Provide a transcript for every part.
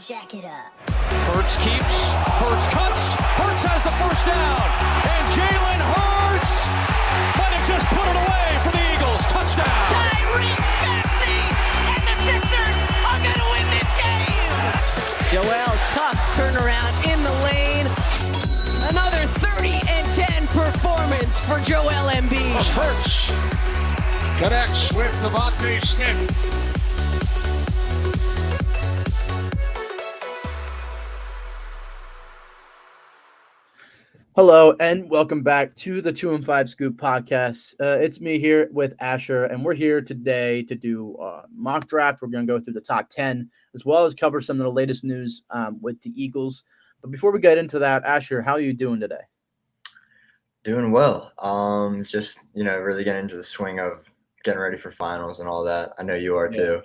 jack it up. Hurts keeps, Hurts cuts, Hurts has the first down, and Jalen Hurts might have just put it away for the Eagles. Touchdown. Tyrese Maxey and the Sixers are going to win this game. Joel, tough turnaround in the lane. Another 30-10 performance for Joel Embiid. Hurts connects with Devontae Smith. Hello and welcome back to the 2 and 5 Scoop podcast. It's me here with Asher, and we're here today to do mock draft. We're going to go through the top 10 as well as cover some of the latest news with the Eagles. But before we get into that, Asher, how are you doing today? Doing well. Just really getting into the swing of getting ready for finals and all that. I know you are too.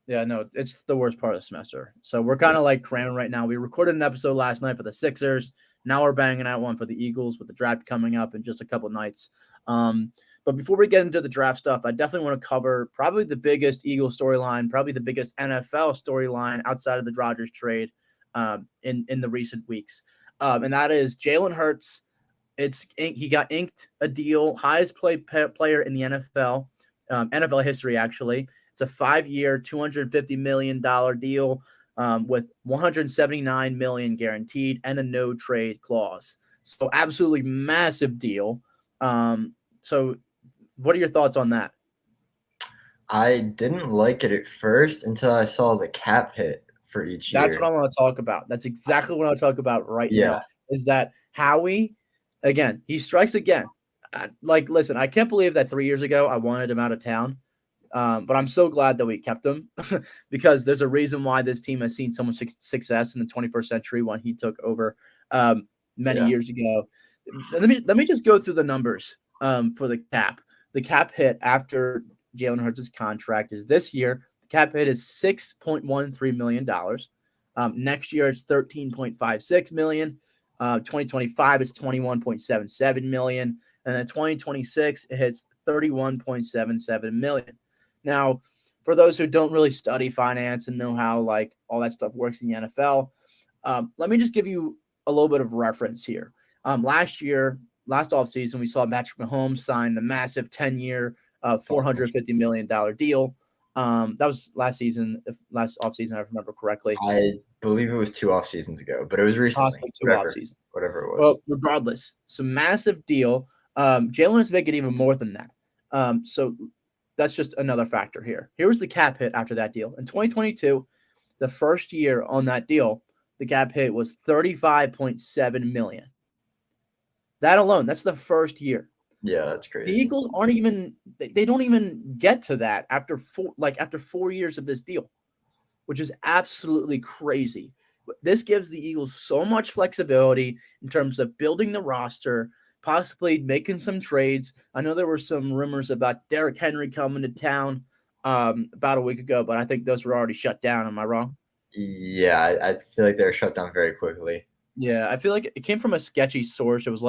Yeah, no, it's the worst part of the semester. So we're kind of like cramming right now. We recorded an episode last night for the Sixers. Now we're banging out one for the Eagles with the draft coming up in just a couple of nights. But before we get into the draft stuff, I definitely want to cover probably the biggest Eagles storyline, probably the biggest NFL storyline outside of the Rodgers trade in the recent weeks. And that is Jalen Hurts. He got inked a deal, highest player in the NFL, NFL history, actually. It's a 5-year, $250 million deal. With $179 million guaranteed and a no trade clause. So absolutely massive deal. So what are your thoughts on that? I didn't like it at first until I saw the cap hit for each year. That's what I want to talk about. That's exactly what I want to talk about right now. Is that Howie, again, he strikes again. Listen, I can't believe that 3 years ago I wanted him out of town. But I'm so glad that we kept him because there's a reason why this team has seen so much success in the 21st century when he took over many years ago. Let me just go through the numbers for the cap. The cap hit after Jalen Hurts' contract is this year. The cap hit is $6.13 million. Next year it's $13.56 million. 2025 is $21.77 million. And then 2026 it hits $31.77 million. Now, for those who don't really study finance and know how all that stuff works in the NFL, let me just give you a little bit of reference here. Last offseason, we saw Patrick Mahomes sign the massive 10-year, $450 million deal. That was last offseason, I remember correctly. I believe it was 2 off seasons ago, but it was recently. Possibly 2 off seasons. Whatever it was. Well, regardless, it's a massive deal. Jalen is making even more than that. So that's just another factor here. Here was the cap hit after that deal. In 2022, the first year on that deal, the cap hit was $35.7 million. That alone, that's the first year. Yeah, that's crazy. The Eagles they don't even get to that after 4 years of this deal, which is absolutely crazy. This gives the Eagles so much flexibility in terms of building the roster, possibly making some trades. I know there were some rumors about Derrick Henry coming to town about a week ago, but I think those were already shut down. Am I wrong? Yeah, I feel like they were shut down very quickly. Yeah, I feel like it came from a sketchy source. It was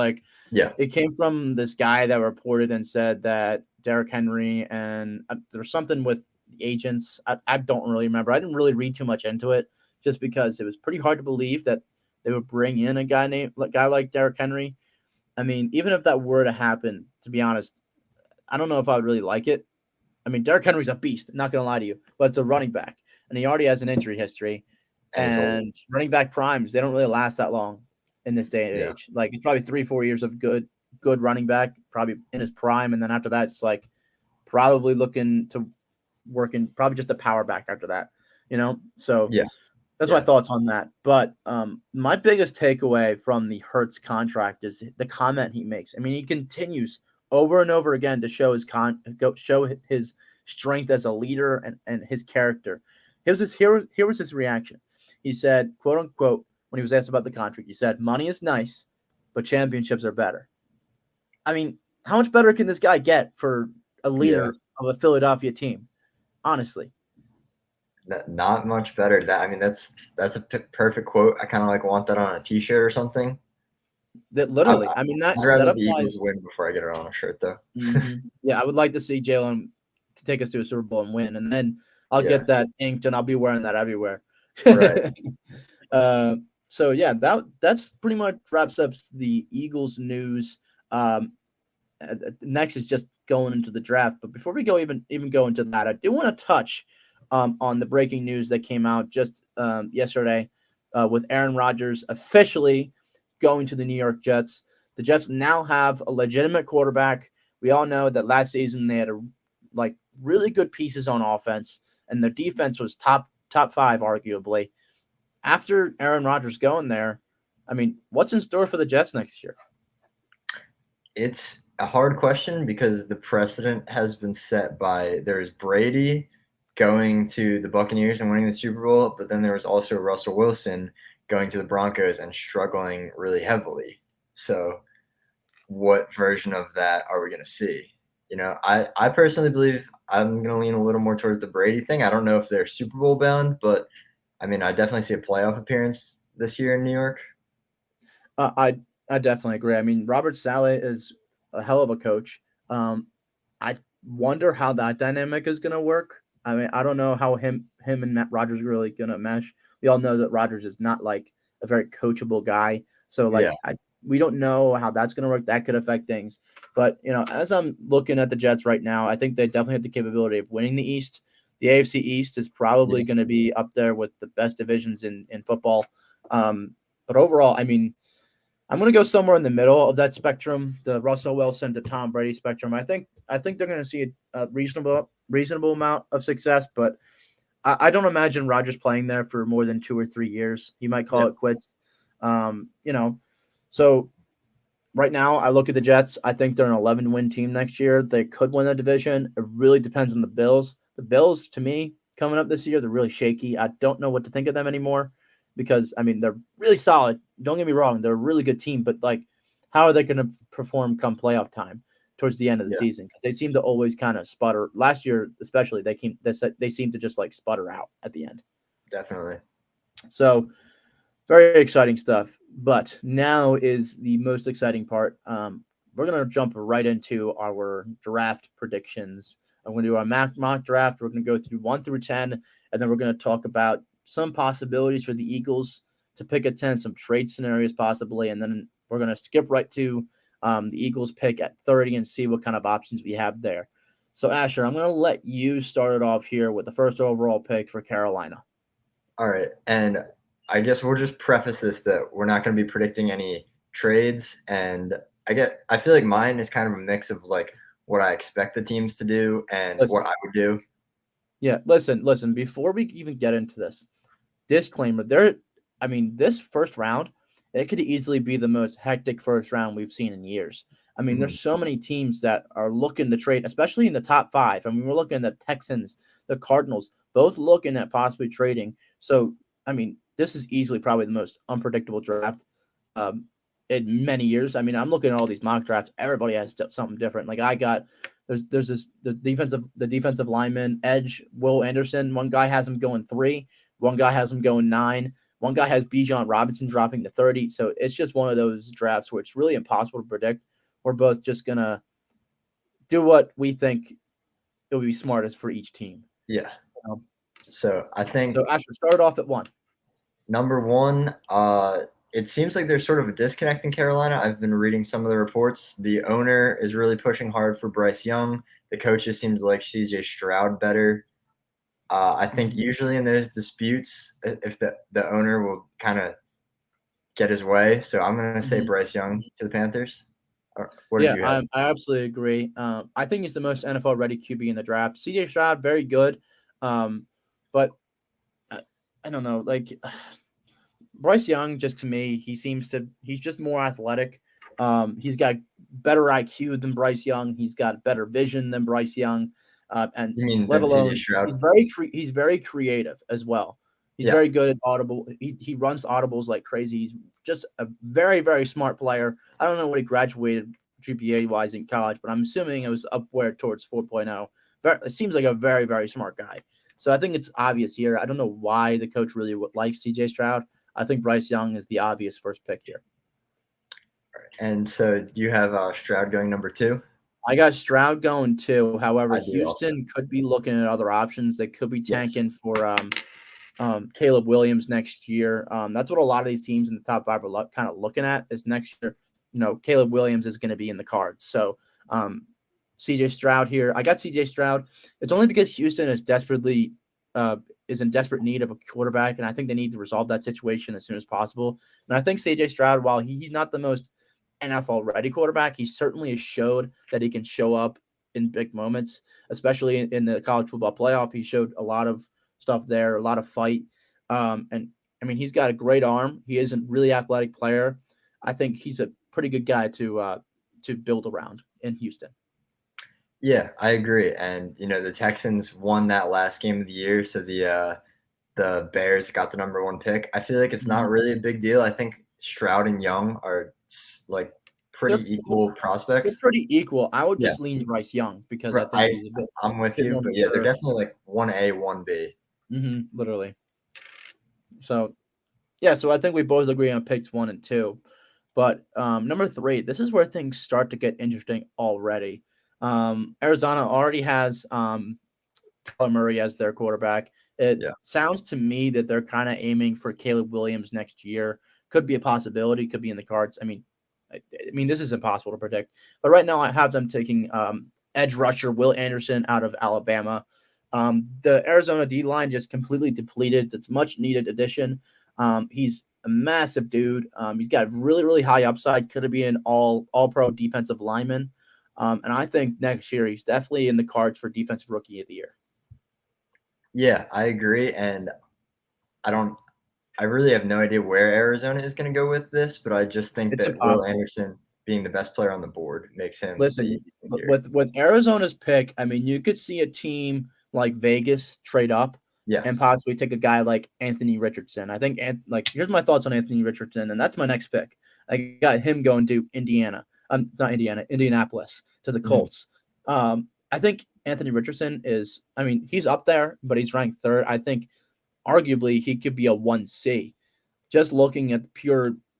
it came from this guy that reported and said that Derrick Henry and there's something with the agents. I don't really remember. I didn't really read too much into it just because it was pretty hard to believe that they would bring in a guy like Derrick Henry. I mean, even if that were to happen, to be honest, I don't know if I would really like it. I mean, Derrick Henry's a beast, not going to lie to you, but it's a running back, and he already has an injury history. And running back primes, they don't really last that long in this day and age. It's probably 3-4 years of good running back, probably in his prime, and then after that, it's probably looking to work in probably just a power back after that, So that's my thoughts on that. But my biggest takeaway from the Hurts contract is the comment he makes. I mean, he continues over and over again to show his strength as a leader and his character. Here was his reaction. He said, quote unquote, when he was asked about the contract, he said, "Money is nice, but championships are better." I mean, how much better can this guy get for a leader of a Philadelphia team? Honestly. Not much better. That's a perfect quote. I kind of want that on a T-shirt or something. That literally, I'd that rather applies. the Eagles win before I get it on a shirt, though. Mm-hmm. Yeah, I would like to see Jalen to take us to a Super Bowl and win, and then I'll get that inked and I'll be wearing that everywhere. Right. So yeah, that's pretty much wraps up the Eagles news. Next is just going into the draft. But before we go even go into that, I do want to touch on the breaking news that came out just yesterday with Aaron Rodgers officially going to the New York Jets. The Jets now have a legitimate quarterback. We all know that last season they had really good pieces on offense, and their defense was top five, arguably. After Aaron Rodgers going there, I mean, what's in store for the Jets next year? It's a hard question because the precedent has been set by there's Brady going to the Buccaneers and winning the Super Bowl, but then there was also Russell Wilson going to the Broncos and struggling really heavily. So what version of that are we going to see? I personally believe I'm going to lean a little more towards the Brady thing. I don't know if they're Super Bowl bound, but I mean, I definitely see a playoff appearance this year in New York. I definitely agree. I mean, Robert Saleh is a hell of a coach. I wonder how that dynamic is going to work. I mean, I don't know how him and Matt Rodgers are really going to mesh. We all know that Rodgers is not like a very coachable guy. So we don't know how that's going to work. That could affect things. But, as I'm looking at the Jets right now, I think they definitely have the capability of winning the East. The AFC East is probably going to be up there with the best divisions in football. But overall, I mean, I'm going to go somewhere in the middle of that spectrum, the Russell Wilson to Tom Brady spectrum. I think they're going to see a reasonable amount of success, but I don't imagine Rodgers playing there for more than 2 or 3 years. He might call it quits. So right now I look at the Jets. I think they're an 11-win team next year. They could win the division. It really depends on the Bills. The Bills, to me, coming up this year, they're really shaky. I don't know what to think of them anymore because, I mean, they're really solid. Don't get me wrong. They're a really good team, but, how are they going to perform come playoff time towards the end of the season? Because they seem to always kind of sputter. Last year, especially, they seem to just, sputter out at the end. Definitely. So, very exciting stuff. But now is the most exciting part. We're going to jump right into our draft predictions. I'm going to do our mock draft. We're going to go through 1 through 10, and then we're going to talk about some possibilities for the Eagles to pick at 10, some trade scenarios possibly, and then we're going to skip right to the Eagles pick at 30 and see what kind of options we have there. So, Asher, I'm going to let you start it off here with the first overall pick for Carolina. All right, and I guess we'll just preface this that we're not going to be predicting any trades, and I feel like mine is kind of a mix of what I expect the teams to do and what I would do. Yeah, listen, before we even get into this, disclaimer, this first round, it could easily be the most hectic first round we've seen in years. I mean, there's so many teams that are looking to trade, especially in the top 5. I mean, we're looking at the Texans, the Cardinals, both looking at possibly trading. So, I mean, this is easily probably the most unpredictable draft in many years. I mean, I'm looking at all these mock drafts. Everybody has something different. There's the defensive lineman edge, Will Anderson. One guy has him going 3. One guy has him going 9. One guy has Bijan Robinson dropping to 30. So it's just one of those drafts where it's really impossible to predict. We're both just going to do what we think it would be smartest for each team. Yeah. So I think. So Asher, start off at 1. Number 1, it seems like there's sort of a disconnect in Carolina. I've been reading some of the reports. The owner is really pushing hard for Bryce Young. The coach just seems like CJ Stroud better. I think usually in those disputes, if the owner will kind of get his way. So I'm going to say Bryce Young to the Panthers. What did you have? I absolutely agree. I think he's the most NFL-ready QB in the draft. CJ Stroud, very good. But I don't know. Bryce Young, just to me, he's just more athletic. He's got better IQ than Bryce Young. He's got better vision than Bryce Young. And let alone he's very creative as well. He's very good at audible. He runs audibles like crazy. He's just a very, very smart player. I don't know what he graduated GPA wise in college, but I'm assuming it was upward towards 4.0. It seems like a very, very smart guy. So I think it's obvious here. I don't know why the coach really likes CJ Stroud. I think Bryce Young is the obvious first pick here. And so you have Stroud going number 2? I got Stroud going 2. However, Houston could be looking at other options. They could be tanking for Caleb Williams next year. That's what a lot of these teams in the top 5 are kind of looking at is next year. Caleb Williams is going to be in the cards. So CJ Stroud here. I got CJ Stroud. It's only because Houston is is in desperate need of a quarterback, and I think they need to resolve that situation as soon as possible. And I think CJ Stroud, while he's not the most NFL-ready quarterback, he certainly has showed that he can show up in big moments, especially in the college football playoff. He showed a lot of stuff there, a lot of fight. And I mean, he's got a great arm. He is a really athletic player. I think he's a pretty good guy to build around in Houston. Yeah, I agree. And the Texans won that last game of the year, so the Bears got the number 1 pick. I feel like it's not really a big deal. I think Stroud and Young are like pretty equal prospects. They're pretty equal. I would just lean Bryce Young because I think he's a bit. I'm with you, but yeah, they're definitely like 1A, 1B. Literally. So, yeah, so I think we both agree on picks 1 and 2. But number 3, this is where things start to get interesting already. Arizona already has Kyler Murray as their quarterback. It sounds to me that they're kind of aiming for Caleb Williams next year. Could be a possibility. Could be in the cards. I mean, this is impossible to predict. But right now I have them taking edge rusher Will Anderson out of Alabama. The Arizona D-line just completely depleted. It's much needed addition. He's a massive dude. He's got really, really high upside. Could be an all-pro defensive lineman. And I think next year he's definitely in the cards for defensive rookie of the year. Yeah, I agree. And I really have no idea where Arizona is going to go with this, but I just think it's that impossible. Will Anderson being the best player on the board makes him. Listen, with Arizona's pick, I mean, you could see a team like Vegas trade up and possibly take a guy like Anthony Richardson. I think, here's my thoughts on Anthony Richardson, and that's my next pick. I got him going to Indianapolis to the Colts. I think Anthony Richardson he's up there, but he's ranked 3rd. I think arguably he could be a 1C. Just looking at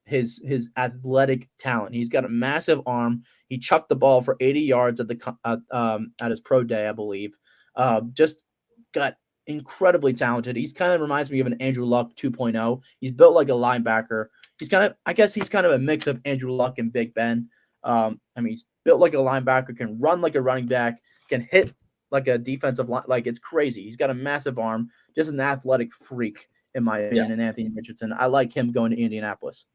his athletic talent, he's got a massive arm. He chucked the ball for 80 yards at his pro day, I believe. Just got incredibly talented. He's kind of reminds me of an Andrew Luck 2.0. He's built like a linebacker. He's kind of a mix of Andrew Luck and Big Ben. He's built like a linebacker, can run like a running back, can hit like a defensive line. Like, it's crazy. He's got a massive arm, just an athletic freak, in my opinion, and Anthony Richardson. I like him going to Indianapolis.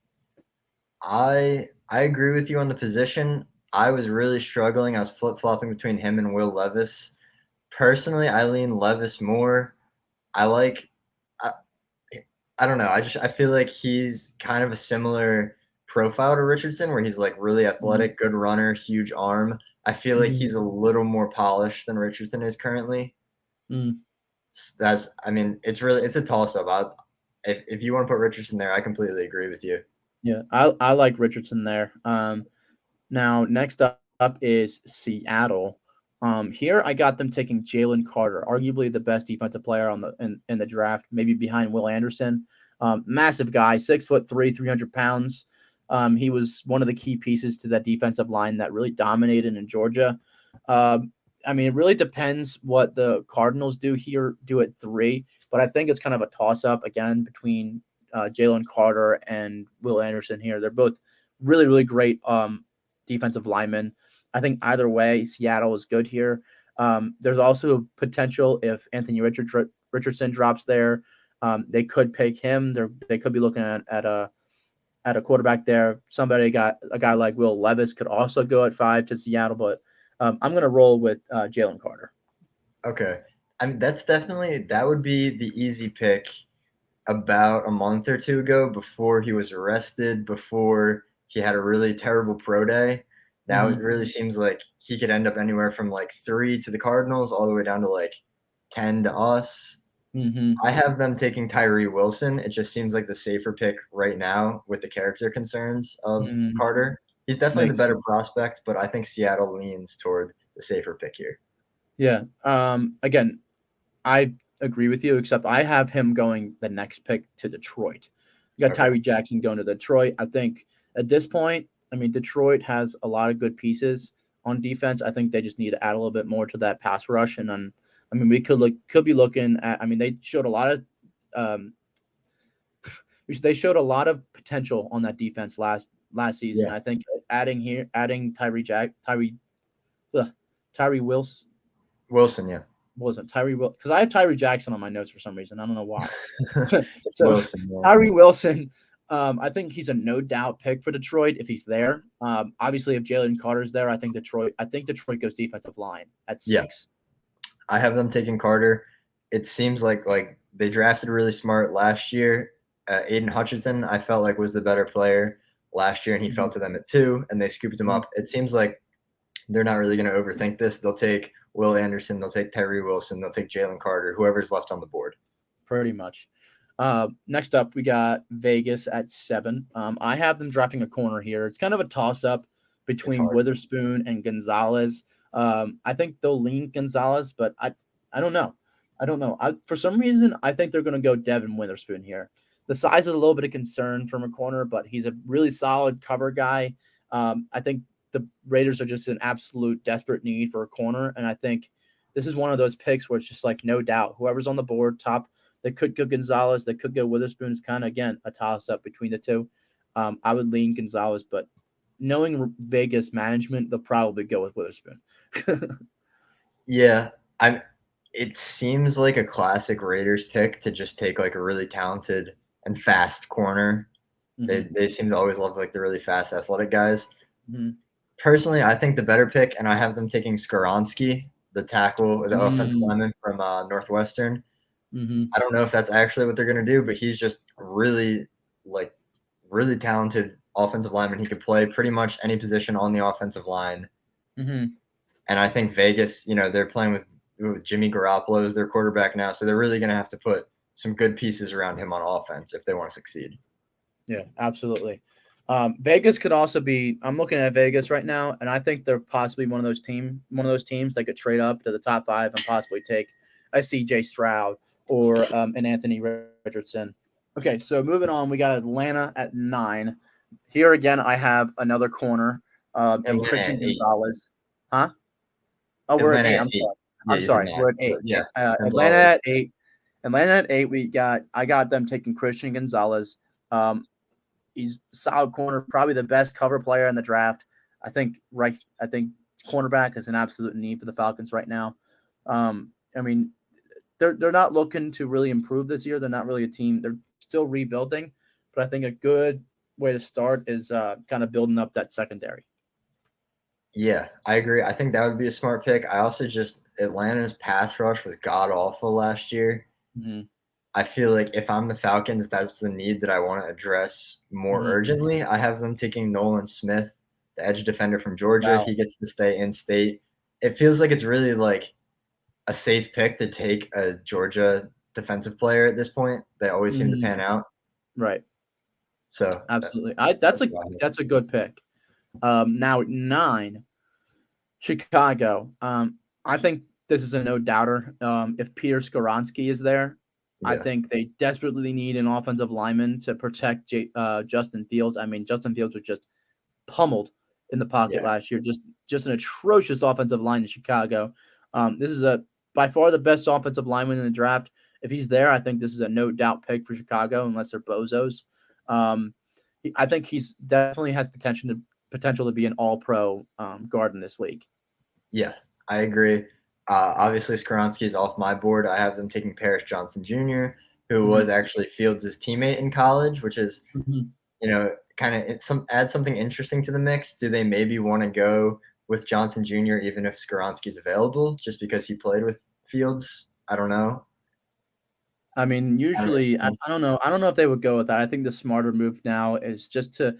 I agree with you on the position. I was really struggling. I was flip-flopping between him and Will Levis. Personally, I lean Levis more. I don't know. I feel like he's kind of a similar profile to Richardson, where he's like really athletic, good runner, huge arm. I feel like he's a little more polished than Richardson is currently. It's a toss-up. If you want to put Richardson there, I completely agree with you. Yeah, I like Richardson there. Now next up is Seattle. Here I got them taking Jalen Carter, arguably the best defensive player in the draft, maybe behind Will Anderson. Massive guy, 6'3", 300 pounds. He was one of the key pieces to that defensive line that really dominated in Georgia. It really depends what the Cardinals do at 3, but I think it's kind of a toss-up again between Jalen Carter and Will Anderson here. They're both really, really great defensive linemen. I think either way, Seattle is good here. There's also potential if Anthony Richardson drops there. They could pick him. They could be looking at a quarterback there. A guy like Will Levis could also go at 5 to Seattle, but I'm going to roll with Jalen Carter. Okay. That would be the easy pick about a month or 2 ago, before he was arrested, before he had a really terrible pro day. Now it really seems like he could end up anywhere from like 3 to the Cardinals all the way down to like 10 to us. I have them taking Tyree Wilson. It just seems like the safer pick right now with the character concerns of Carter. He's definitely the better prospect, but I think Seattle leans toward the safer pick here. Yeah. Again, I agree with you, except I have him going the next pick to Detroit. You got Tyree Jackson going to Detroit. I think at this point, Detroit has a lot of good pieces on defense. I think they just need to add a little bit more to that pass rush. And then, we could be looking at, they showed a lot of they showed a lot of potential on that defense last season. Yeah. I think adding Tyree Wilson. Wilson, yeah. Wasn't Tyree Wilson, because I have Tyree Jackson on my notes for some reason. I don't know why. It's So Wilson, yeah. Tyree Wilson, I think he's a no doubt pick for Detroit if he's there. Obviously, if Jalen Carter's there, I think Detroit goes defensive line at 6. Yeah. I have them taking Carter. It seems like they drafted really smart last year. Aiden Hutchinson, I felt like was the better player last year, and he fell to them at 2, and they scooped him up. It seems like they're not really going to overthink this. They'll take Will Anderson, they'll take Tyree Wilson, they'll take Jalen Carter, whoever's left on the board. Pretty much. Next up, we got Vegas at 7. I have them drafting a corner here. It's kind of a toss-up between Witherspoon and Gonzalez. I think they'll lean Gonzalez, but I don't know. For some reason, I think they're going to go Devin Witherspoon here. The size is a little bit of concern from a corner, but he's a really solid cover guy. I think the Raiders are just an absolute desperate need for a corner, and I think this is one of those picks where it's just like no doubt. Whoever's on the board top, they could go Gonzalez, they could go Witherspoon. It's kind of, again, a toss-up between the two. I would lean Gonzalez, but knowing Vegas management, they'll probably go with Witherspoon. Yeah, it seems like a classic Raiders pick to just take like a really talented and fast corner. Mm-hmm. They seem to always love like the really fast athletic guys. Mm-hmm. Personally, I think the better pick, and I have them taking Skoronski, the tackle, the offensive lineman from Northwestern. Mm-hmm. I don't know if that's actually what they're going to do, but he's just really talented offensive lineman. He could play pretty much any position on the offensive line. Mm-hmm. And I think Vegas, they're playing with Jimmy Garoppolo as their quarterback now, so they're really going to have to put some good pieces around him on offense if they want to succeed. Yeah, absolutely. Vegas could also be. I'm looking at Vegas right now, and I think they're possibly one of those teams that could trade up to the top 5 and possibly take a CJ Stroud or an Anthony Richardson. Okay, so moving on, we got Atlanta at 9. Here again, I have another corner, and Christian Gonzalez. Huh? Oh, we're at 8. I'm sorry. We're at 8. Yeah. Atlanta at 8. Atlanta at 8. I got them taking Christian Gonzalez. He's a solid corner, probably the best cover player in the draft. I think cornerback is an absolute need for the Falcons right now. They're not looking to really improve this year. They're not really a team. They're still rebuilding, but I think a good way to start is kind of building up that secondary. Yeah, I agree. I think that would be a smart pick. I also Atlanta's pass rush was god awful last year. Mm-hmm. I feel like if I'm the Falcons, that's the need that I want to address more urgently. I have them taking Nolan Smith, the edge defender from Georgia. Wow. He gets to stay in state. It feels like it's really like a safe pick to take a Georgia defensive player at this point. They always seem to pan out. Right. So absolutely. That's a good pick. Now at 9, Chicago. I think this is a no doubter. If Peter Skoronski is there, I think they desperately need an offensive lineman to protect Justin Fields. Justin Fields was just pummeled in the pocket last year. Just an atrocious offensive line in Chicago. This is by far the best offensive lineman in the draft. If he's there, I think this is a no doubt pick for Chicago, unless they're bozos. I think he's definitely has potential to be an all-pro guard in this league. Yeah, I agree. Obviously, Skoronski is off my board. I have them taking Paris Johnson Jr., who was actually Fields' teammate in college, which is, kind of add something interesting to the mix. Do they maybe want to go with Johnson Jr. even if Skoronski's available, just because he played with Fields? I don't know. Usually, I don't know. I don't know if they would go with that. I think the smarter move now is just to.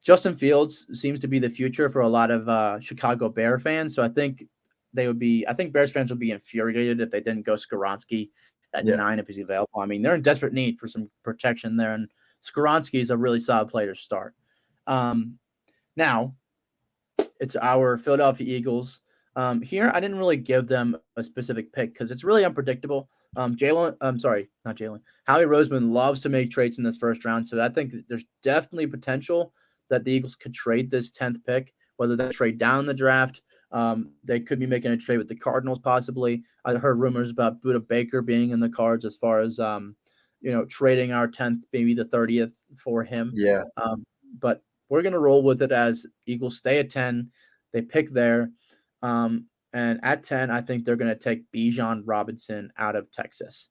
Justin Fields seems to be the future for a lot of Chicago Bear fans. So I think Bears fans would be infuriated if they didn't go Skoronski at 9 if he's available. They're in desperate need for some protection there, and Skoronski is a really solid player to start. Now, it's our Philadelphia Eagles. Here, I didn't really give them a specific pick because it's really unpredictable. Howie Roseman loves to make trades in this first round, so I think there's definitely potential that the Eagles could trade this 10th pick, whether they trade down the draft They could be making a trade with the Cardinals possibly. I heard rumors about Buda Baker being in the cards as far as trading our 10th, maybe the 30th for him. Yeah. But we're gonna roll with it as Eagles stay at 10. They pick there. And at 10, I think they're going to take Bijan Robinson out of Texas.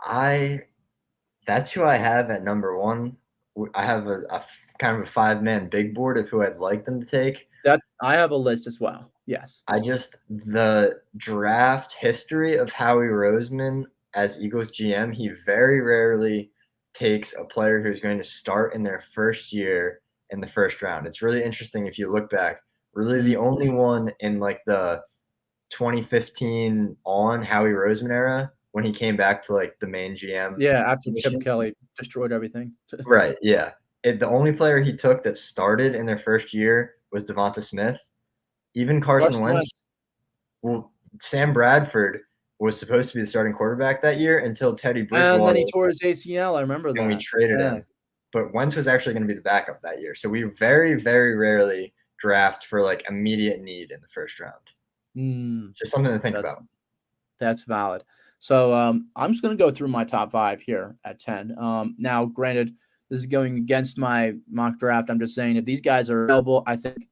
That's who I have at number 1. I have a kind of a 5-man big board of who I'd like them to take. That I have a list as well. Yes. The draft history of Howie Roseman as Eagles GM, he very rarely takes a player who's going to start in their first year in the first round. It's really interesting if you look back. Really the only one in like the 2015 on Howie Roseman era when he came back to like the main GM. Yeah, after Chip Kelly destroyed everything. Right, yeah. The only player he took that started in their first year was Devonta Smith. Even Carson Wentz. Well, Sam Bradford was supposed to be the starting quarterback that year until Teddy Bridgewater. And then he tore his ACL. I remember that. And we traded him. But Wentz was actually going to be the backup that year. So we very, very rarely draft for like immediate need in the first round. Just something to think about. That's valid. So I'm just going to go through my top 5 here at 10. Now, granted, this is going against my mock draft. I'm just saying if these guys are available, I think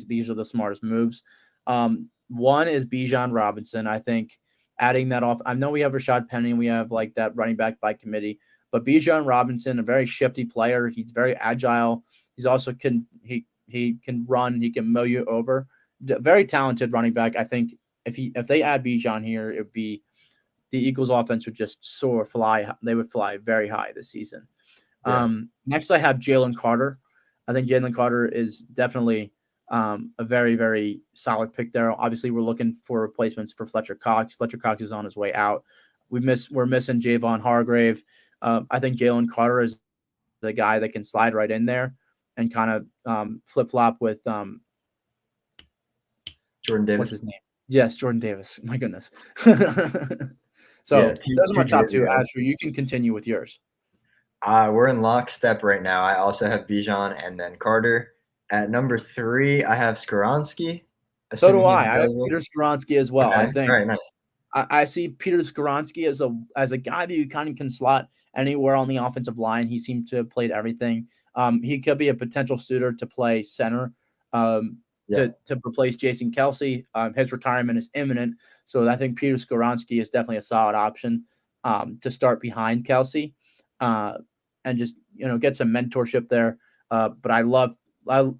these are the smartest moves. One is Bijan Robinson. I think adding that off. I know we have Rashad Penny. We have like that running back by committee. But Bijan Robinson, a very shifty player. He's very agile. He's also he can run. He can mow you over. Very talented running back. I think if they add Bijan here, it would be the Eagles offense would just fly. They would fly very high this season. Yeah. Next, I have Jalen Carter. I think Jalen Carter is definitely a very, very solid pick there. Obviously, we're looking for replacements for Fletcher Cox. Fletcher Cox is on his way out. We're missing Javon Hargrave. I think Jalen Carter is the guy that can slide right in there and kind of flip-flop with Jordan Davis. What's his name? Yes, Jordan Davis. My goodness. So those are my top 2. Asher, you can continue with yours. We're in lockstep right now. I also have Bijan and then Carter. At number 3, I have Skoronski. So do I. I have Peter Skoronski as well. Okay. I think. All right, nice. I see Peter Skoronski as a guy that you kind of can slot anywhere on the offensive line. He seemed to have played everything. He could be a potential suitor to play center to replace Jason Kelce. His retirement is imminent, so I think Peter Skoronski is definitely a solid option to start behind Kelce and just get some mentorship there. But I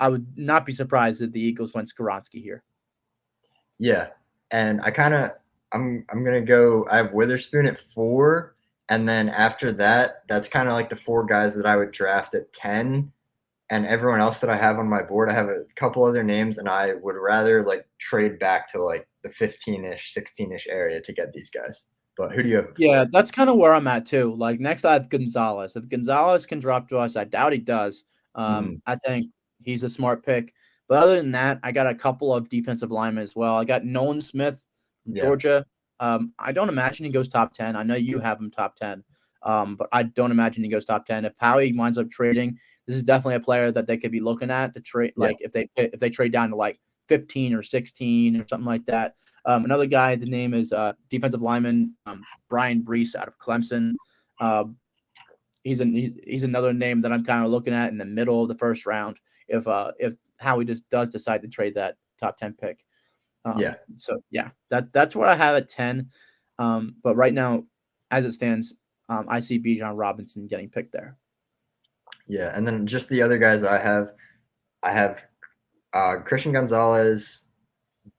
would not be surprised if the Eagles went Skoronski here. Yeah, and I'm gonna go. I have Witherspoon at 4, and then after that, that's kind of like the 4 guys that I would draft at 10. And everyone else that I have on my board, I have a couple other names, and I would rather like trade back to like the 15-ish, 16-ish area to get these guys. But who do you have? Yeah, that's kind of where I'm at too. Like next, I have Gonzalez. If Gonzalez can drop to us, I doubt he does. I think he's a smart pick. But other than that, I got a couple of defensive linemen as well. I got Nolan Smith from Georgia. I don't imagine he goes top 10. I know you have him top 10, but I don't imagine he goes top 10. If Howie winds up trading, this is definitely a player that they could be looking at to trade. Like if they trade down to like 15 or 16 or something like that. Another guy, the name is defensive lineman Brian Brees out of Clemson. He's another name that I'm kind of looking at in the middle of the first round if Howie just does decide to trade that top 10 pick. So that's what I have at 10. But right now, as it stands, I see Bijan Robinson getting picked there. Yeah, and then just the other guys I have Christian Gonzalez,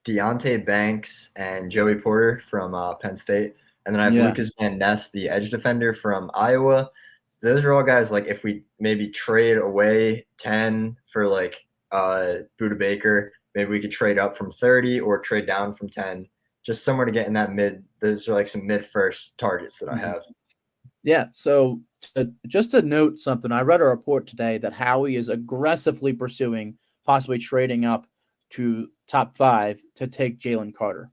Deontay Banks, and Joey Porter from Penn State. And then I have Lucas Van Ness, the edge defender from Iowa. So those are all guys, like, if we maybe trade away 10 for, like, Buda Baker, maybe we could trade up from 30 or trade down from 10, just somewhere to get in that mid. Those are, like, some mid-first targets that I have. Yeah, so just to note something, I read a report today that Howie is aggressively pursuing possibly trading up to top 5 to take Jalen Carter.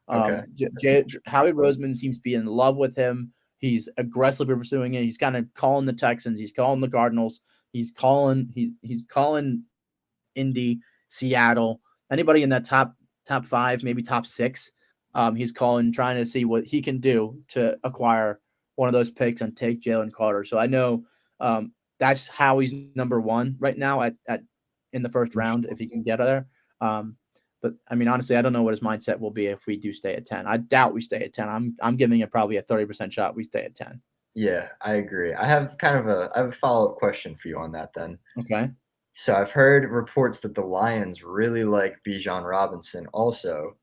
Howie Roseman seems to be in love with him. He's aggressively pursuing it. He's kind of calling the Texans. He's calling the Cardinals. He's calling Indy, Seattle. anybody in that top 5, maybe top 6. He's calling, trying to see what he can do to acquire one of those picks and take Jalen Carter. So I know that's how he's number 1 right now at in the first round if he can get there. But I mean, honestly, I don't know what his mindset will be if we do stay at 10. I doubt we stay at 10. I'm giving it probably a 30% shot we stay at 10. Yeah, I agree. I have a follow-up question for you on that then. Okay. So I've heard reports that the Lions really like Bijan Robinson also.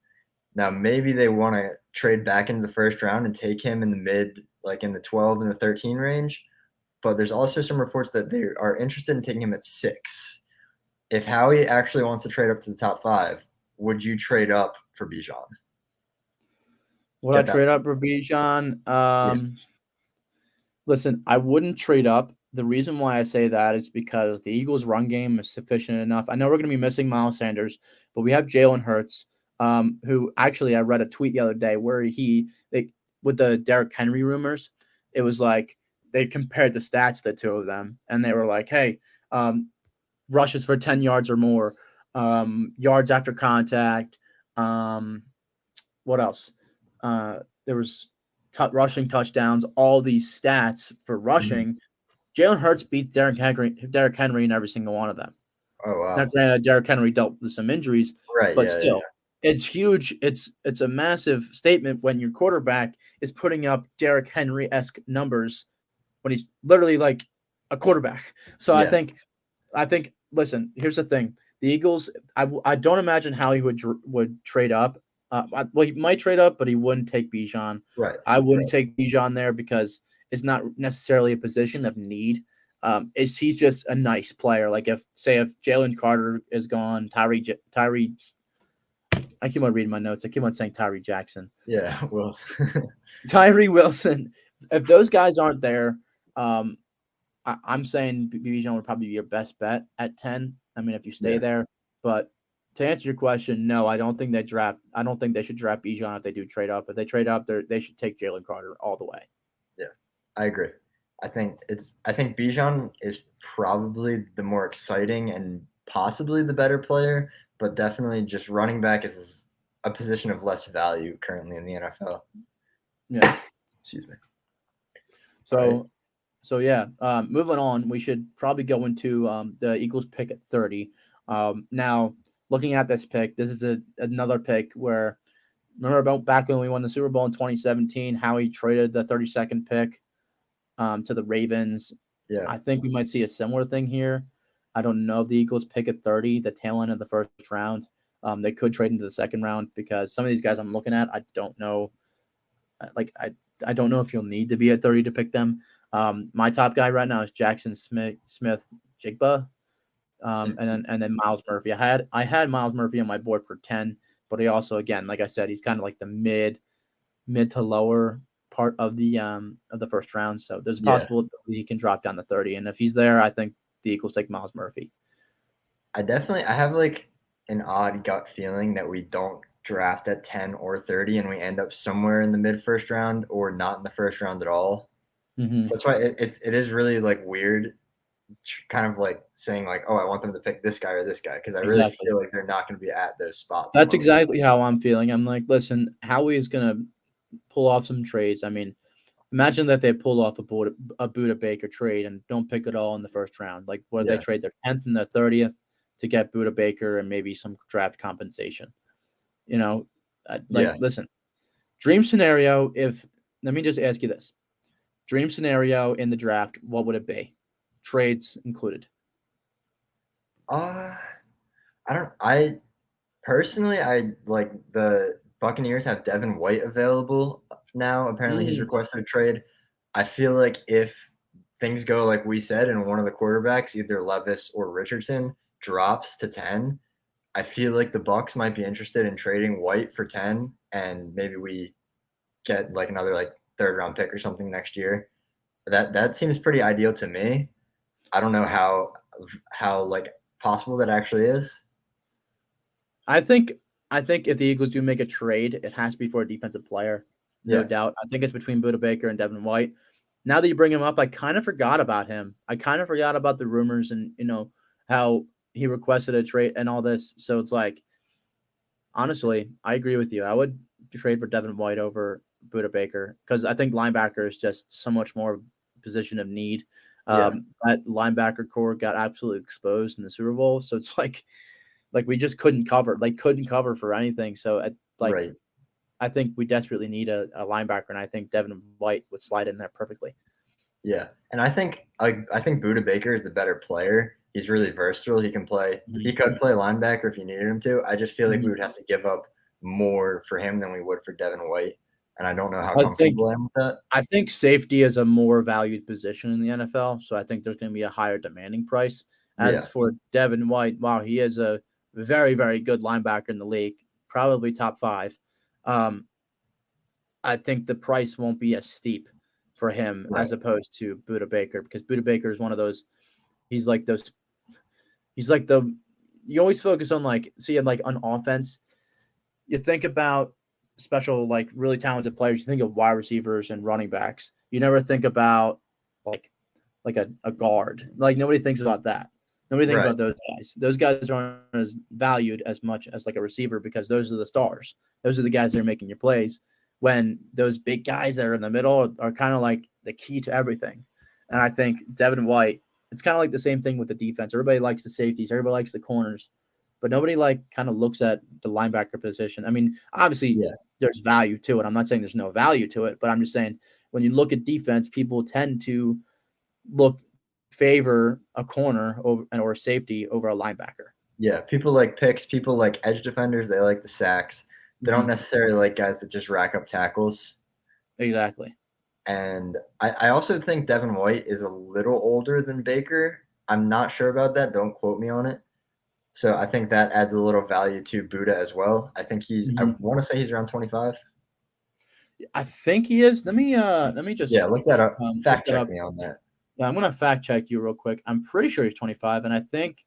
Now maybe they want to trade back into the first round and take him in the mid, like in the 12 and the 13 range. But there's also some reports that they are interested in taking him at 6. If Howie actually wants to trade up to the top 5, would you trade up for Bijan? Would I trade up for Bijan? Listen, I wouldn't trade up. The reason why I say that is because the Eagles' run game is sufficient enough. I know we're going to be missing Miles Sanders, but we have Jalen Hurts, who actually I read a tweet the other day where with the Derrick Henry rumors, it was like they compared the stats, the two of them, and they were like, hey, rushes for 10 yards or more, yards after contact. What else? There was rushing touchdowns, all these stats for rushing. Mm-hmm. Jalen Hurts beats Derrick Henry in every single one of them. Oh, wow. Now, granted, Derrick Henry dealt with some injuries, right? But still, it's huge. It's a massive statement when your quarterback is putting up Derrick Henry-esque numbers when he's literally like a quarterback. So I think. Listen, here's the thing: the Eagles. I don't imagine how he would trade up. He might trade up, but he wouldn't take Bijan. Right. I wouldn't take Bijan there because it's not necessarily a position of need. He's just a nice player. Like if Jalen Carter is gone, Tyree. I keep on reading my notes. I keep on saying Tyree Jackson. Yeah, Wilson. Tyree Wilson. If those guys aren't there, I'm saying Bijan would probably be your best bet at 10. I mean, if you stay there, but. To answer your question, no, I don't think they should draft Bijan if they do trade up. If they trade up, they should take Jalen Carter all the way. Yeah, I agree. I think Bijan is probably the more exciting and possibly the better player, but definitely just running back is a position of less value currently in the NFL. Yeah. Excuse me. So yeah, moving on, we should probably go into the Eagles pick at 30. Now, looking at this pick, this is another pick where, remember about back when we won the Super Bowl in 2017, how he traded the 32nd pick to the Ravens. Yeah, I think we might see a similar thing here. I don't know if the Eagles pick at 30, the tail end of the first round. They could trade into the second round because some of these guys I'm looking at, I don't know. I don't know if you'll need to be at 30 to pick them. My top guy right now is Jackson Smith-Jigba. And then Miles Murphy. I had Miles Murphy on my board for 10, but he also, again, like I said, he's kind of like the mid to lower part of the first round. So there's a possibility he can drop down to 30. And if he's there, I think the Eagles take Miles Murphy. I have like an odd gut feeling that we don't draft at 10 or 30 and we end up somewhere in the mid first round or not in the first round at all. Mm-hmm. So that's why it is really like weird, kind of like saying like, oh, I want them to pick this guy or this guy, because I really feel like they're not going to be at those spots. That's exactly how I'm feeling. I'm like, listen, Howie is going to pull off some trades. I mean, imagine that they pull off a Buda Baker trade and don't pick it all in the first round. Like, what do they trade their 10th and their 30th to get Buda Baker and maybe some draft compensation? Listen, dream scenario. Let me just ask you this: dream scenario in the draft, what would it be? Trades included. I personally like the Buccaneers have Devin White available now. Apparently he's requested a trade. I feel like if things go like we said and one of the quarterbacks, either Levis or Richardson, drops to 10, I feel like the Bucs might be interested in trading White for 10, and maybe we get like another like third round pick or something next year. That seems pretty ideal to me. I don't know how like possible that actually is. I think if the Eagles do make a trade, it has to be for a defensive player, no doubt. I think it's between Buda Baker and Devin White. Now that you bring him up, I kind of forgot about him. I kind of forgot about the rumors and how he requested a trade and all this. So it's like, honestly, I agree with you. I would trade for Devin White over Buda Baker because I think linebacker is just so much more position of need. That linebacker core got absolutely exposed in the Super Bowl, so it's like we just couldn't cover for anything. So I think we desperately need a linebacker, and I think Devin White would slide in there perfectly. Yeah, and I think Buda Baker is the better player. He's really versatile. He can play. He could play linebacker if you needed him to. I just feel like we would have to give up more for him than we would for Devin White, and I don't know how comfortable I am with that. I think safety is a more valued position in the NFL, so I think there's going to be a higher demanding price. As for Devin White, wow, he is a very, very good linebacker in the league, probably top 5. I think the price won't be as steep for him as opposed to Buda Baker, because Buda Baker is one of those. He's like you always focus on on offense. You think about special, like really talented players. You think of wide receivers and running backs. You never think about like a guard. Like nobody thinks about that. Nobody thinks about those guys. Those guys aren't as valued as much as like a receiver because those are the stars. Those are the guys that are making your plays. When those big guys that are in the middle are kind of like the key to everything. And I think Devin White, it's kind of like the same thing with the defense. Everybody likes the safeties. Everybody likes the corners. But nobody kind of looks at the linebacker position. I mean, obviously there's value to it. I'm not saying there's no value to it, but I'm just saying when you look at defense, people tend to favor a corner or a safety over a linebacker. Yeah, people like picks. People like edge defenders. They like the sacks. They don't necessarily like guys that just rack up tackles. Exactly. And I also think Devin White is a little older than Baker. I'm not sure about that. Don't quote me on it. So I think that adds a little value to Buda as well. I think I want to say he's around 25. I think he is. Let me just look that up. Fact check me on that. Yeah, I'm gonna fact check you real quick. I'm pretty sure he's 25, and I think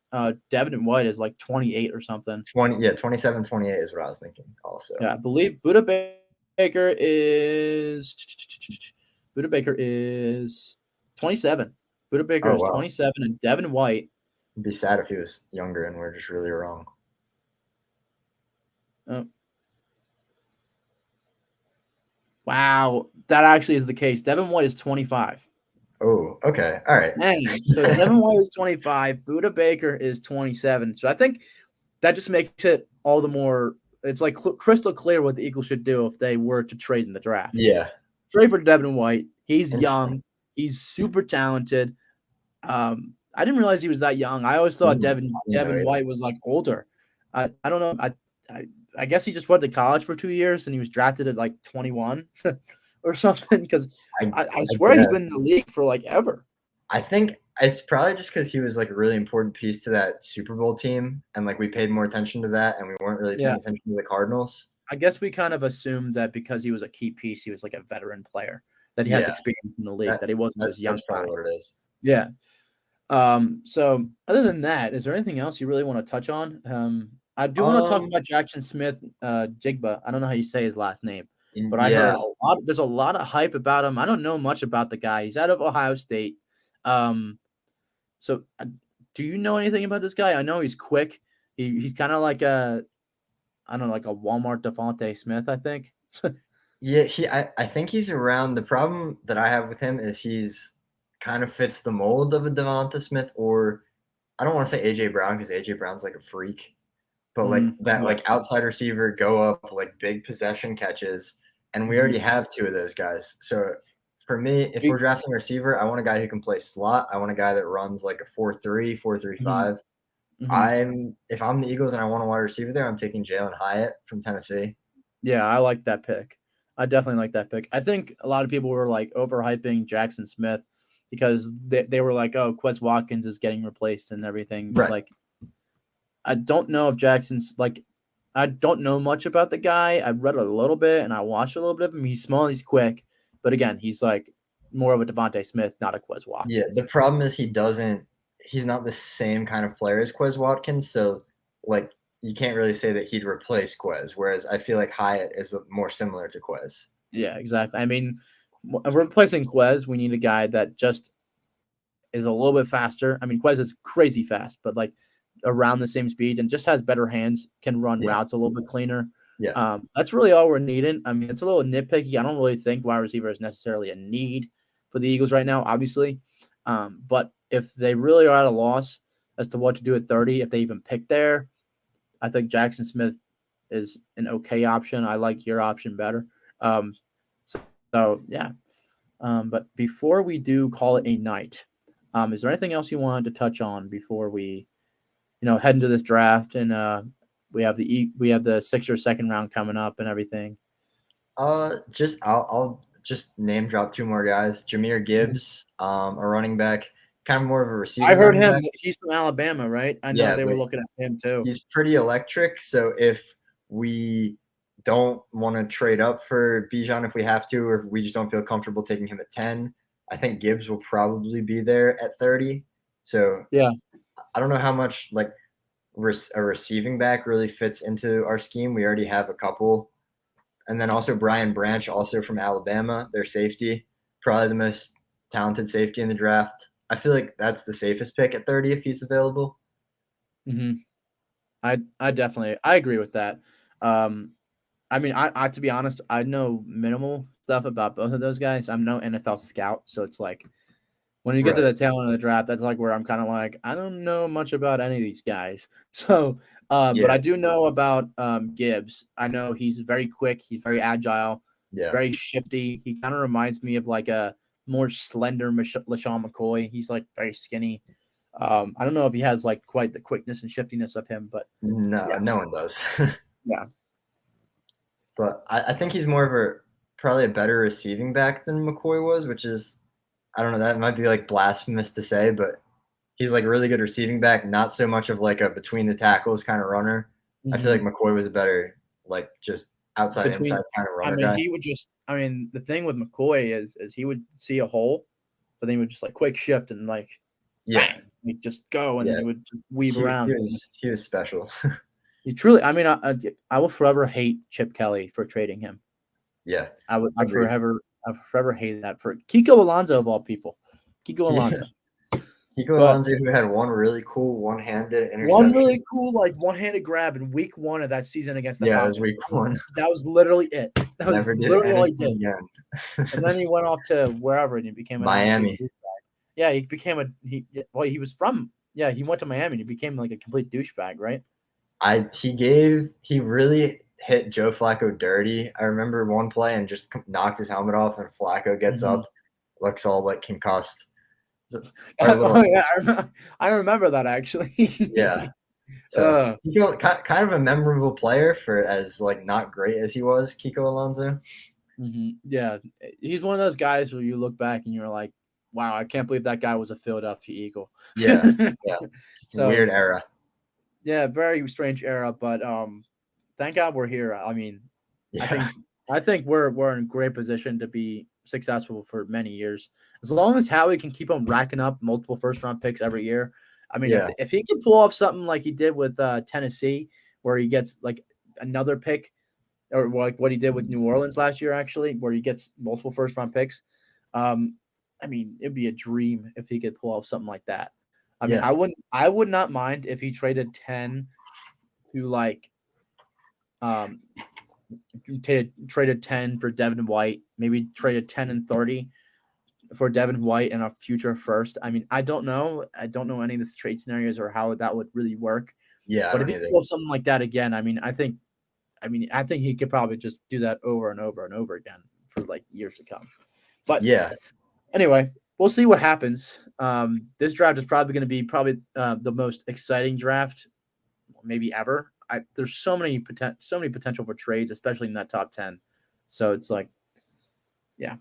Devin White is like 28 or something. 27, 28 is what I was thinking. Also, I believe Buda Baker is 27. Buda Baker is 27, and Devin White. It'd be sad if he was younger and we're just really wrong. Wow, that actually is the case. Devin White is 25. Oh, okay. All right. So Devin White is 25. Buda Baker is 27. So I think that just makes it all the more – it's like crystal clear what the Eagles should do if they were to trade in the draft. Yeah. Trade for Devin White. He's young. He's super talented. I didn't realize he was that young. I always thought Devin White was like older. I don't know. I guess he just went to college for 2 years and he was drafted at like 21 or something, because I swear he's been in the league for like ever. I think it's probably just because he was like a really important piece to that Super Bowl team, and like we paid more attention to that, and we weren't really paying attention to the Cardinals. I guess we kind of assumed that because he was a key piece, he was like a veteran player, that he has experience in the league, that he wasn't as young. That's probably what it is. Yeah. So other than that, is there anything else you really want to touch on? I do want to talk about Jackson Smith, Jigba. I don't know how you say his last name, but I heard there's a lot of hype about him. I don't know much about the guy. He's out of Ohio State. So do you know anything about this guy? I know he's quick. He's kind of like like a Walmart Devontae Smith, I think. I think he's around. The problem that I have with him is he's kind of fits the mold of a Devonta Smith, or I don't want to say AJ Brown because AJ Brown's like a freak, but like that like outside receiver, go up, like big possession catches, and we already have 2 of those guys. So for me, if we're drafting a receiver, I want a guy who can play slot. I want a guy that runs like a 4-3, 4-3-5. If I'm the Eagles and I want a wide receiver there, I'm taking Jalen Hyatt from Tennessee. Yeah, I like that pick. I definitely like that pick. I think a lot of people were like overhyping Jackson Smith because they were like, oh, Quez Watkins is getting replaced and everything. But like, I don't know if Jackson's like, I don't know much about the guy. I've read a little bit and I watched a little bit of him. He's small, he's quick, but again, he's like more of a Devontae Smith, not a Quez Watkins. Yeah, the problem is he's not the same kind of player as Quez Watkins. So like, you can't really say that he'd replace Quez, whereas I feel like Hyatt is more similar to Quez. Yeah, exactly. I mean, replacing Quez, we need a guy that just is a little bit faster. I mean, Quez is crazy fast, but like around the same speed and just has better hands, can run routes a little bit cleaner. Yeah. That's really all we're needing. I mean, it's a little nitpicky. I don't really think wide receiver is necessarily a need for the Eagles right now, obviously. But if they really are at a loss as to what to do at 30, if they even pick there, I think Jackson Smith is an okay option. I like your option better. So yeah. But before we do call it a night, is there anything else you wanted to touch on before we, head into this draft and we have the Sixers second round coming up and everything? I'll just name drop 2 more guys. Jahmyr Gibbs, a running back, kind of more of a receiver. I heard him. He's from Alabama, right? I know they were looking at him too. He's pretty electric. So if we don't want to trade up for Bijan if we have to, or if we just don't feel comfortable taking him at 10, I think Gibbs will probably be there at 30. So yeah, I don't know how much like a receiving back really fits into our scheme. We already have a couple. And then also Brian Branch, also from Alabama, their safety, probably the most talented safety in the draft. I feel like that's the safest pick at 30 if he's available. Mm-hmm. I definitely agree with that. I mean, I to be honest, I know minimal stuff about both of those guys. I'm no NFL scout, so it's like when you get to the tail end of the draft, that's like where I'm kind of like, I don't know much about any of these guys. So, but I do know about Gibbs. I know he's very quick. He's very agile, very shifty. He kind of reminds me of like a more slender LaShawn McCoy. He's like very skinny. I don't know if he has like quite the quickness and shiftiness of him, but no one does. Yeah. But I think he's more of probably a better receiving back than McCoy was, which is, I don't know, that might be like blasphemous to say, but he's like a really good receiving back, not so much of like a between the tackles kind of runner. Mm-hmm. I feel like McCoy was a better, like just outside inside kind of runner guy. The thing with McCoy is he would see a hole, but then he would just like quick shift and like, bang, he'd just go and then he would just weave around. He was special. He truly, I mean, I will forever hate Chip Kelly for trading him. Yeah. I forever hate that for Kiko Alonso of all people. Kiko Alonso. Alonso, who had one really cool one-handed interception. One really cool one-handed grab in week 1 of that season against the Falcons. It was week 1. That was literally it. That was literally all he did. Again. And then he went off to wherever and he became Miami. Yeah, he became he went to Miami and he became like a complete douchebag, right? He really hit Joe Flacco dirty. I remember one play and just knocked his helmet off, and Flacco gets up, looks all like concussed. I remember that actually. Yeah. So kind of a memorable player for as like not great as he was, Kiko Alonso. Mm-hmm. Yeah, he's one of those guys where you look back and you're like, wow, I can't believe that guy was a Philadelphia Eagle. Yeah. So, weird era. Yeah, very strange era, but thank God we're here. I mean, I think we're in great position to be successful for many years. As long as Howie can keep on racking up multiple first-round picks every year. I mean, if he can pull off something like he did with Tennessee, where he gets like another pick, or like what he did with New Orleans last year, actually, where he gets multiple first-round picks. I mean, it'd be a dream if he could pull off something like that. I mean, I would not mind if he traded 10 to like traded 10 for Devin White, maybe traded 10 and 30 for Devin White and a future first. I mean, I don't know any of the trade scenarios or how that would really work. Yeah. But if he pulled something like that again, I think he could probably just do that over and over and over again for like years to come. But anyway, we'll see what happens. This draft is probably going to be the most exciting draft maybe ever. There's so many potential for trades, especially in that top 10. So it's like, yeah.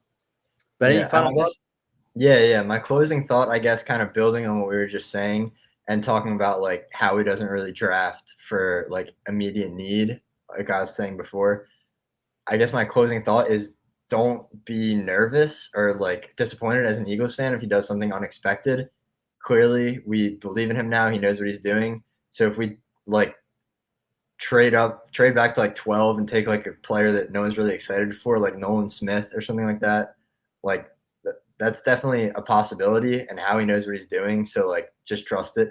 But any final thoughts? Yeah. My closing thought, I guess, kind of building on what we were just saying and talking about like how he doesn't really draft for like immediate need, like I was saying before. I guess my closing thought is don't be nervous or like disappointed as an Eagles fan if he does something unexpected. Clearly, we believe in him now. He knows what he's doing. So if we like trade back to like 12 and take like a player that no one's really excited for, like Nolan Smith or something like that, like that's definitely a possibility, and how he knows what he's doing. So like just trust it.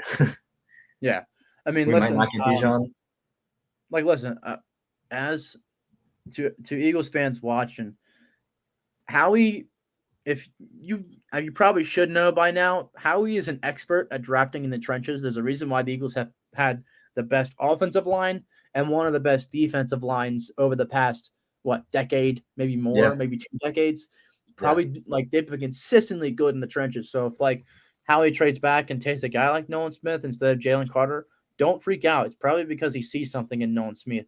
Yeah. I mean, we listen, might not get Bijan. Listen, as to Eagles fans watching, Howie, if you probably should know by now, Howie is an expert at drafting in the trenches. There's a reason why the Eagles have had the best offensive line and one of the best defensive lines over the past decade, maybe more, maybe 2 decades. Probably they've been consistently good in the trenches. So if Howie trades back and takes a guy like Nolan Smith instead of Jalen Carter, don't freak out. It's probably because he sees something in Nolan Smith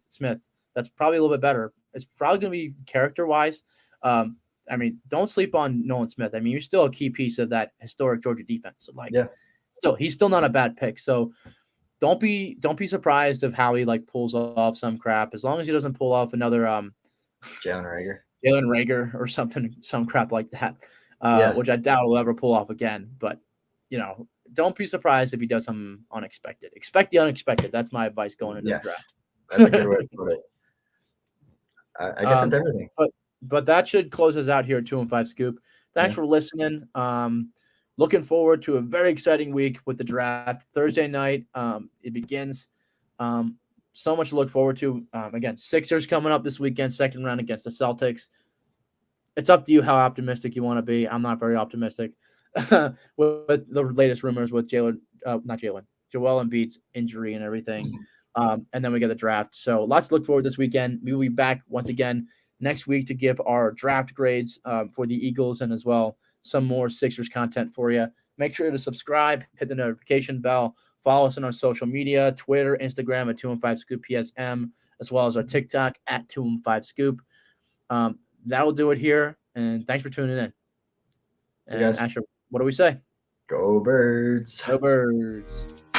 that's probably a little bit better. It's probably going to be character-wise. I mean, don't sleep on Nolan Smith. I mean, you're still a key piece of that historic Georgia defense. So he's still not a bad pick. So don't be surprised if Howie pulls off some crap, as long as he doesn't pull off another Jalen Rager or something, some crap like that, which I doubt he'll ever pull off again. But don't be surprised if he does something unexpected. Expect the unexpected. That's my advice going into the draft. That's a good way to put it. I guess that's everything. But that should close us out here at 2 and 5 Scoop. Thanks for listening. Looking forward to a very exciting week with the draft. Thursday night, it begins. So much to look forward to. Again, Sixers coming up this weekend, second round against the Celtics. It's up to you how optimistic you want to be. I'm not very optimistic with the latest rumors with Joel Embiid's injury and everything. And then we get the draft. So lots to look forward to this weekend. We will be back once again next week to give our draft grades for the Eagles and as well some more Sixers content for you. Make sure to subscribe, hit the notification bell, follow us on our social media, Twitter, Instagram at 2 and 5 Scoop PSM, as well as our TikTok at 2 and 5 Scoop. That'll do it here, and thanks for tuning in. And Asher, what do we say? Go Birds. Go Birds.